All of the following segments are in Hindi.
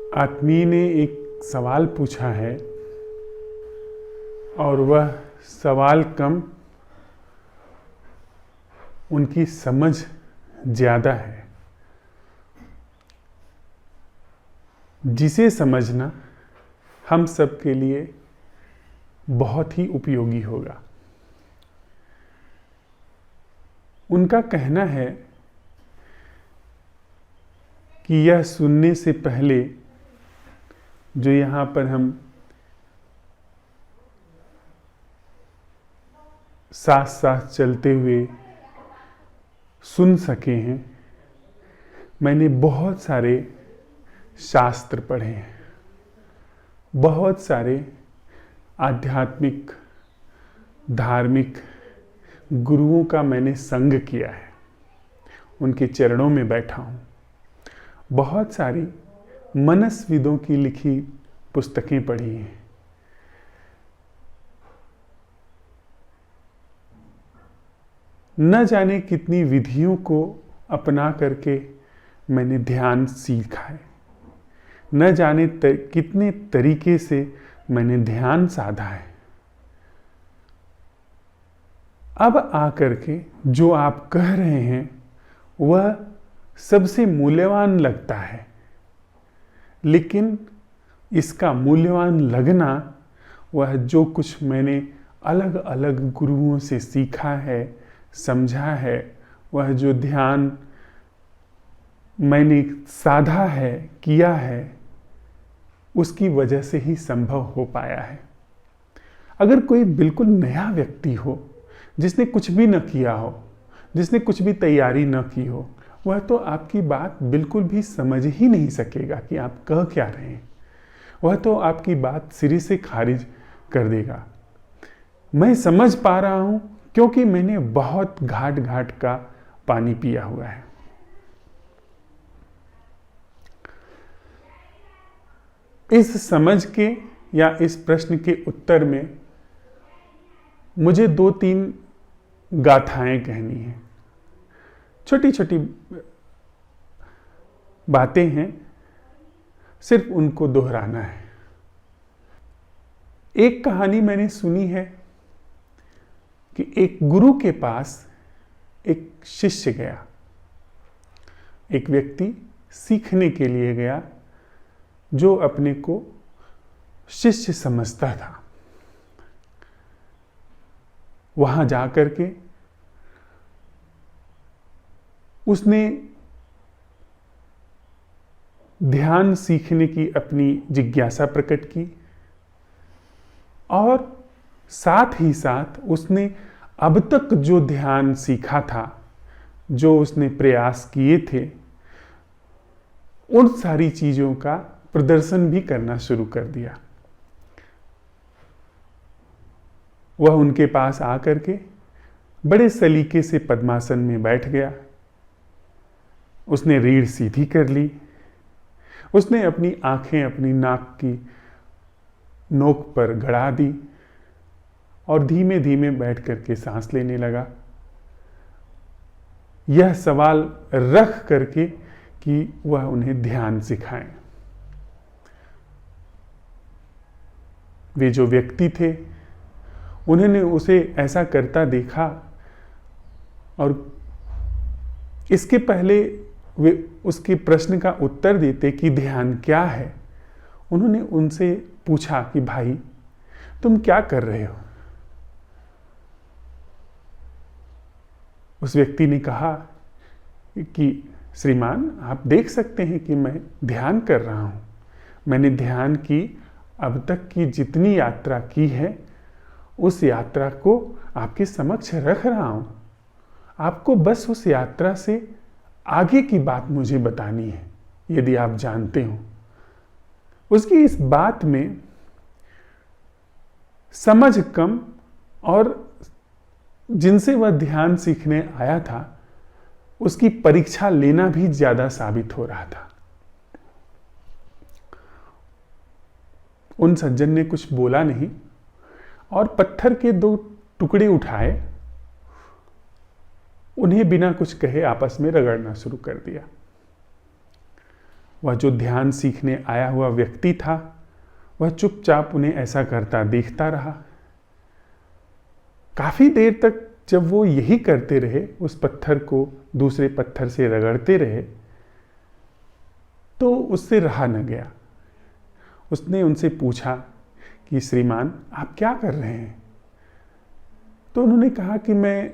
आत्मीय ने एक सवाल पूछा है और वह सवाल कम, उनकी समझ ज़्यादा है, जिसे समझना हम सब के लिए बहुत ही उपयोगी होगा। उनका कहना है कि यह सुनने से पहले जो यहाँ पर हम साथ साथ चलते हुए सुन सके हैं, मैंने बहुत सारे शास्त्र पढ़े हैं, बहुत सारे आध्यात्मिक धार्मिक गुरुओं का मैंने संग किया है, उनके चरणों में बैठा हूँ। बहुत सारी मनस्विदों की लिखी पुस्तकें पढ़ी हैं। न जाने कितनी विधियों को अपना करके मैंने ध्यान सीखा है, न जाने कितने तरीके से मैंने ध्यान साधा है। अब आकर के जो आप कह रहे हैं वह सबसे मूल्यवान लगता है, लेकिन इसका मूल्यवान लगना वह जो कुछ मैंने अलग अलग गुरुओं से सीखा है, समझा है, वह जो ध्यान मैंने साधा है, किया है, उसकी वजह से ही संभव हो पाया है। अगर कोई बिल्कुल नया व्यक्ति हो, जिसने कुछ भी न किया हो, जिसने कुछ भी तैयारी न की हो, वह तो आपकी बात बिल्कुल भी समझ ही नहीं सकेगा कि आप कह क्या रहे हैं। वह तो आपकी बात सिरे से खारिज कर देगा। मैं समझ पा रहा हूं क्योंकि मैंने बहुत घाट घाट का पानी पिया हुआ है। इस समझ के या इस प्रश्न के उत्तर में मुझे 2-3 गाथाएं कहनी हैं। छोटी छोटी बातें हैं, सिर्फ उनको दोहराना है। एक कहानी मैंने सुनी है कि एक गुरु के पास एक शिष्य गया। एक व्यक्ति सीखने के लिए गया जो अपने को शिष्य समझता था। वहां जाकर के उसने ध्यान सीखने की अपनी जिज्ञासा प्रकट की और साथ ही साथ उसने अब तक जो ध्यान सीखा था, जो उसने प्रयास किए थे, उन सारी चीजों का प्रदर्शन भी करना शुरू कर दिया। वह उनके पास आकर के बड़े सलीके से पद्मासन में बैठ गया। उसने रीढ़ सीधी कर ली। उसने अपनी आंखें अपनी नाक की नोक पर गड़ा दी और धीमे धीमे बैठ करके सांस लेने लगा, यह सवाल रख करके कि वह उन्हें ध्यान सिखाएं। वे जो व्यक्ति थे, उन्होंने उसे ऐसा करता देखा और इसके पहले वे उसके प्रश्न का उत्तर देते कि ध्यान क्या है, उन्होंने उनसे पूछा कि भाई तुम क्या कर रहे हो। उस व्यक्ति ने कहा कि श्रीमान, आप देख सकते हैं कि मैं ध्यान कर रहा हूं। मैंने ध्यान की अब तक की जितनी यात्रा की है, उस यात्रा को आपके समक्ष रख रहा हूं। आपको बस उस यात्रा से आगे की बात मुझे बतानी है, यदि आप जानते हो। उसकी इस बात में समझ कम और जिनसे वह ध्यान सीखने आया था, उसकी परीक्षा लेना भी ज्यादा साबित हो रहा था। उन सज्जन ने कुछ बोला नहीं और पत्थर के 2 टुकड़े उठाए, उन्हें बिना कुछ कहे आपस में रगड़ना शुरू कर दिया। वह जो ध्यान सीखने आया हुआ व्यक्ति था वह चुपचाप उन्हें ऐसा करता देखता रहा। काफी देर तक जब वो यही करते रहे, उस पत्थर को दूसरे पत्थर से रगड़ते रहे, तो उससे रहा न गया। उसने उनसे पूछा कि श्रीमान आप क्या कर रहे हैं? तो उन्होंने कहा कि मैं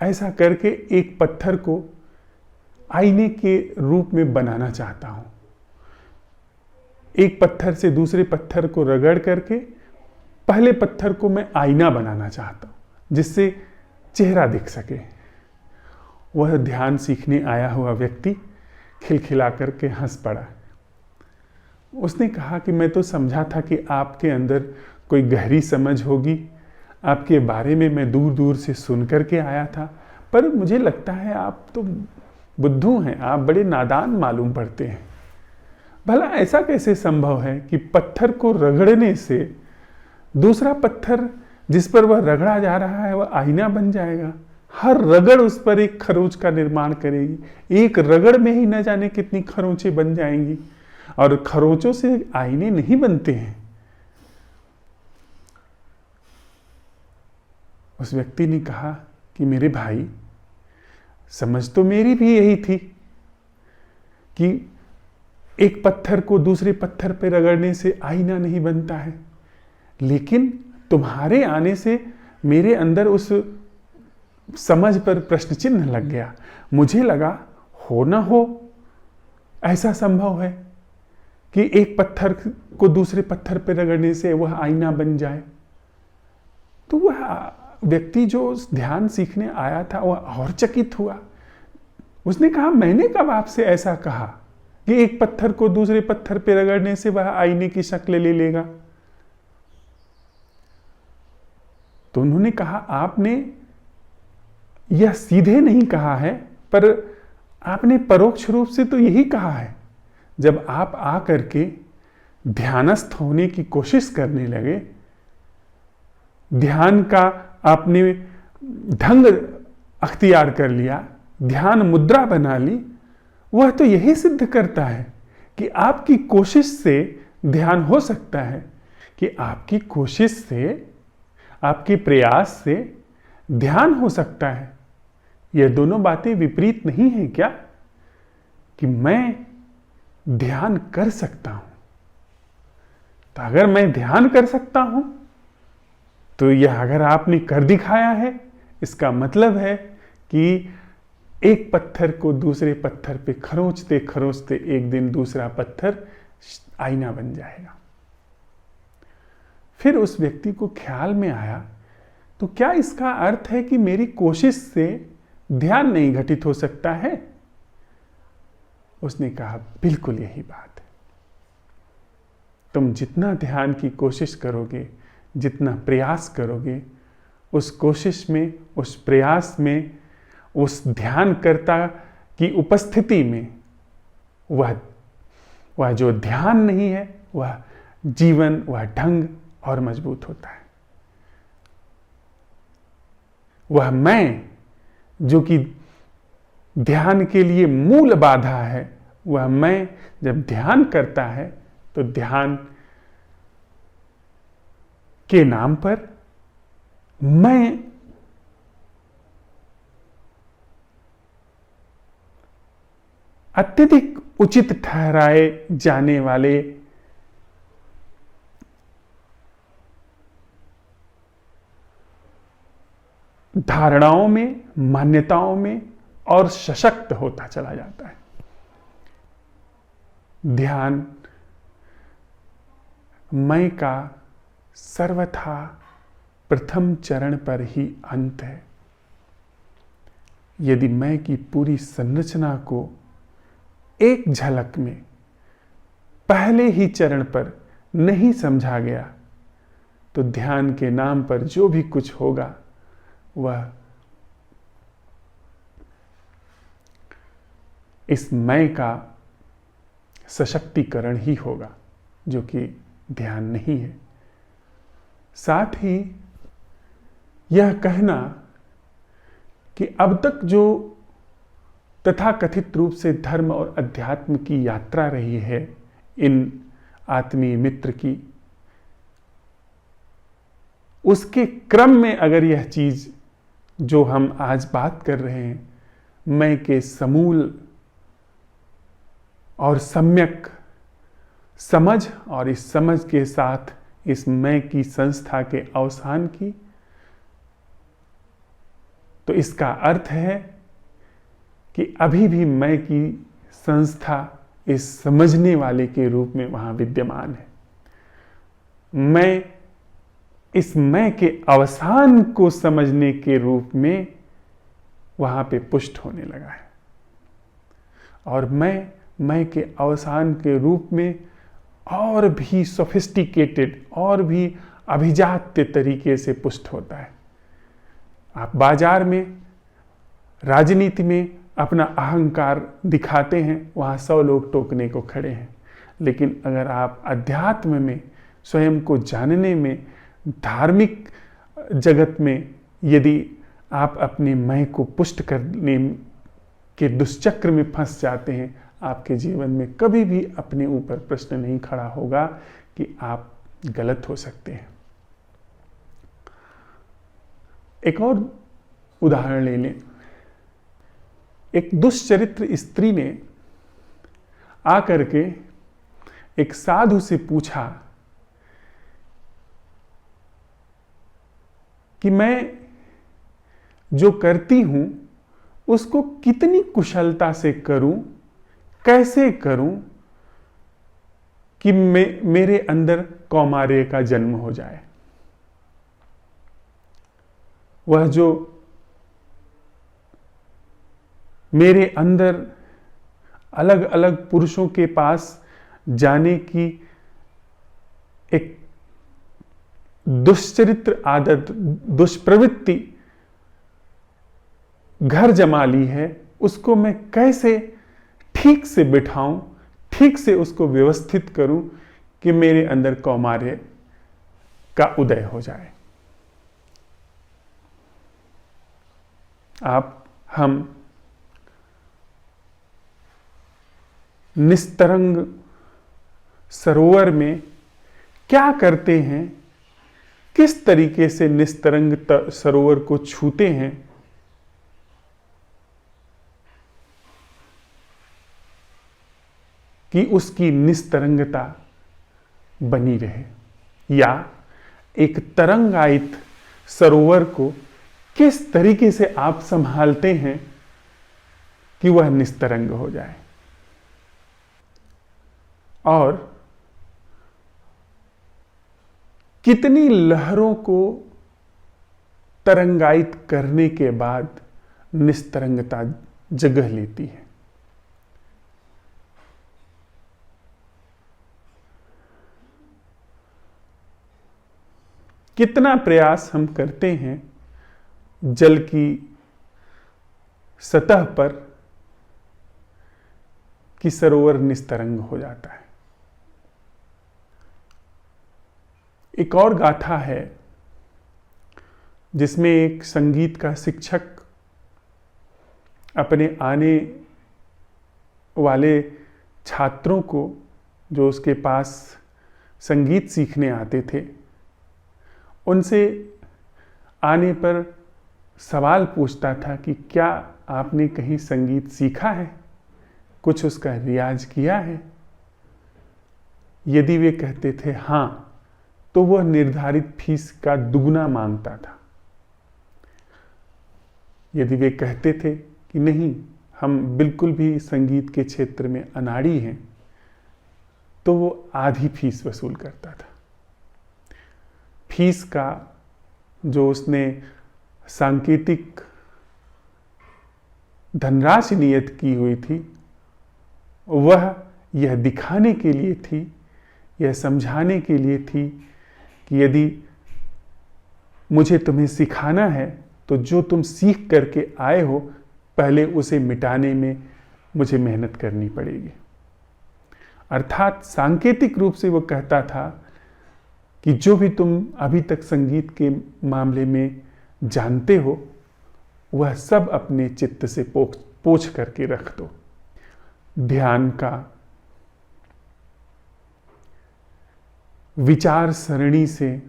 ऐसा करके एक पत्थर को आईने के रूप में बनाना चाहता हूं। एक पत्थर से दूसरे पत्थर को रगड़ करके पहले पत्थर को मैं आईना बनाना चाहता हूं, जिससे चेहरा दिख सके। वह ध्यान सीखने आया हुआ व्यक्ति खिलखिला करके हंस पड़ा। उसने कहा कि मैं तो समझा था कि आपके अंदर कोई गहरी समझ होगी, आपके बारे में मैं दूर दूर से सुन करके आया था, पर मुझे लगता है आप तो बुद्धू हैं, आप बड़े नादान मालूम पड़ते हैं। भला ऐसा कैसे संभव है कि पत्थर को रगड़ने से दूसरा पत्थर जिस पर वह रगड़ा जा रहा है वह आईना बन जाएगा? हर रगड़ उस पर एक खरोंच का निर्माण करेगी। एक रगड़ में ही न जाने कितनी खरोंचें बन जाएंगी, और खरोंचों से आईने नहीं बनते हैं। उस व्यक्ति ने कहा कि मेरे भाई, समझ तो मेरी भी यही थी कि एक पत्थर को दूसरे पत्थर पर रगड़ने से आईना नहीं बनता है, लेकिन तुम्हारे आने से मेरे अंदर उस समझ पर प्रश्न चिन्ह लग गया। मुझे लगा हो ना हो ऐसा संभव है कि एक पत्थर को दूसरे पत्थर पर रगड़ने से वह आईना बन जाए। तो वह व्यक्ति जो ध्यान सीखने आया था वह और चकित हुआ। उसने कहा मैंने कब आपसे ऐसा कहा कि एक पत्थर को दूसरे पत्थर पर रगड़ने से वह आईने की शक्ल ले लेगा? तो उन्होंने कहा आपने यह सीधे नहीं कहा है, पर आपने परोक्ष रूप से तो यही कहा है। जब आप आकर के ध्यानस्थ होने की कोशिश करने लगे, ध्यान का आपने ढंग अख्तियार कर लिया, ध्यान मुद्रा बना ली, वह तो यही सिद्ध करता है कि आपकी कोशिश से ध्यान हो सकता है, कि आपकी कोशिश से, आपके प्रयास से ध्यान हो सकता है। यह दोनों बातें विपरीत नहीं हैं क्या? कि मैं ध्यान कर सकता हूं, तो अगर मैं ध्यान कर सकता हूं तो यह अगर आपने कर दिखाया है, इसका मतलब है कि एक पत्थर को दूसरे पत्थर पे खरोंचते खरोंचते एक दिन दूसरा पत्थर आईना बन जाएगा। फिर उस व्यक्ति को ख्याल में आया, तो क्या इसका अर्थ है कि मेरी कोशिश से ध्यान नहीं घटित हो सकता है? उसने कहा बिल्कुल यही बात है। तुम जितना ध्यान की कोशिश करोगे, जितना प्रयास करोगे, उस कोशिश में, उस प्रयास में, उस ध्यानकर्ता की उपस्थिति में वह जो ध्यान नहीं है, वह जीवन, वह ढंग और मजबूत होता है। वह मैं जो कि ध्यान के लिए मूल बाधा है, वह मैं जब ध्यान करता है तो ध्यान के नाम पर मैं अत्यधिक उचित ठहराए जाने वाले धारणाओं में, मान्यताओं में और सशक्त होता चला जाता है। ध्यान मैं का सर्वथा प्रथम चरण पर ही अंत है। यदि मैं की पूरी संरचना को एक झलक में पहले ही चरण पर नहीं समझा गया, तो ध्यान के नाम पर जो भी कुछ होगा वह इस मैं का सशक्तिकरण ही होगा, जो कि ध्यान नहीं है। साथ ही यह कहना कि अब तक जो तथाकथित रूप से धर्म और अध्यात्म की यात्रा रही है इन आत्मीय मित्र की, उसके क्रम में अगर यह चीज जो हम आज बात कर रहे हैं, मैं के समूल और सम्यक समझ और इस समझ के साथ इस मैं की संस्था के अवसान की, तो इसका अर्थ है कि अभी भी मैं की संस्था इस समझने वाले के रूप में वहां विद्यमान है। मैं इस मैं के अवसान को समझने के रूप में वहां पे पुष्ट होने लगा है, और मैं के अवसान के रूप में और भी सोफिस्टिकेटेड और भी अभिजात्य तरीके से पुष्ट होता है। आप बाजार में, राजनीति में अपना अहंकार दिखाते हैं, वहां 100 लोग टोकने को खड़े हैं, लेकिन अगर आप अध्यात्म में, स्वयं को जानने में, धार्मिक जगत में यदि आप अपने मैं को पुष्ट करने के दुष्चक्र में फंस जाते हैं, आपके जीवन में कभी भी अपने ऊपर प्रश्न नहीं खड़ा होगा कि आप गलत हो सकते हैं। एक और उदाहरण ले लें। एक दुष्चरित्र स्त्री ने आकर के एक साधु से पूछा कि मैं जो करती हूं उसको कितनी कुशलता से करूं, कैसे करूं कि मेरे अंदर कौमार्य का जन्म हो जाए। वह जो मेरे अंदर अलग अलग पुरुषों के पास जाने की एक दुष्चरित्र आदत, दुष्प्रवृत्ति घर जमा ली है, उसको मैं कैसे ठीक से बिठाऊं, ठीक से उसको व्यवस्थित करूं कि मेरे अंदर कौमार्य का उदय हो जाए। हम निस्तरंग सरोवर में क्या करते हैं, किस तरीके से निस्तरंग सरोवर को छूते हैं, कि उसकी निस्तरंगता बनी रहे, या एक तरंगायित सरोवर को किस तरीके से आप संभालते हैं कि वह निस्तरंग हो जाए। और कितनी लहरों को तरंगायित करने के बाद निस्तरंगता जगह लेती है। कितना प्रयास हम करते हैं जल की सतह पर कि सरोवर निस्तरंग हो जाता है। एक और गाथा है जिसमें एक संगीत का शिक्षक अपने आने वाले छात्रों को, जो उसके पास संगीत सीखने आते थे, उनसे आने पर सवाल पूछता था कि क्या आपने कहीं संगीत सीखा है, कुछ उसका रियाज किया है। यदि वे कहते थे हाँ, तो वह निर्धारित फीस का दुगना मांगता था। यदि वे कहते थे कि नहीं, हम बिल्कुल भी संगीत के क्षेत्र में अनाड़ी हैं, तो वो आधी फीस वसूल करता था। फीस का जो उसने सांकेतिक धनराशि नियत की हुई थी, वह यह दिखाने के लिए थी, यह समझाने के लिए थी कि यदि मुझे तुम्हें सिखाना है तो जो तुम सीख करके आए हो, पहले उसे मिटाने में मुझे मेहनत करनी पड़ेगी। अर्थात सांकेतिक रूप से वो कहता था कि जो भी तुम अभी तक संगीत के मामले में जानते हो, वह सब अपने चित्त से पोंछ करके रख दो। ध्यान का विचार सरणी से,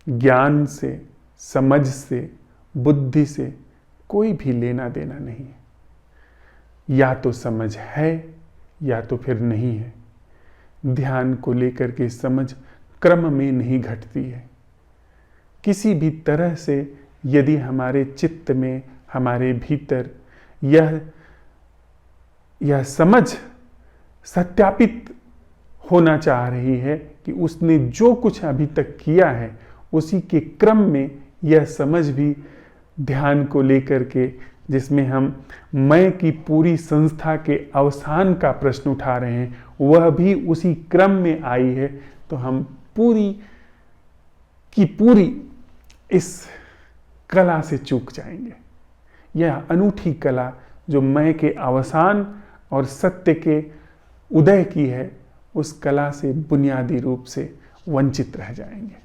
ज्ञान से, समझ से, बुद्धि से कोई भी लेना देना नहीं है। या तो समझ है या तो फिर नहीं है। ध्यान को लेकर के समझ क्रम में नहीं घटती है। किसी भी तरह से यदि हमारे चित्त में, हमारे भीतर यह समझ सत्यापित होना चाह रही है कि उसने जो कुछ अभी तक किया है उसी के क्रम में यह समझ भी ध्यान को लेकर के, जिसमें हम मैं की पूरी संस्था के अवसान का प्रश्न उठा रहे हैं, वह भी उसी क्रम में आई है, तो हम पूरी की पूरी इस कला से चूक जाएंगे। यह अनूठी कला जो मैं के अवसान और सत्य के उदय की है, उस कला से बुनियादी रूप से वंचित रह जाएंगे।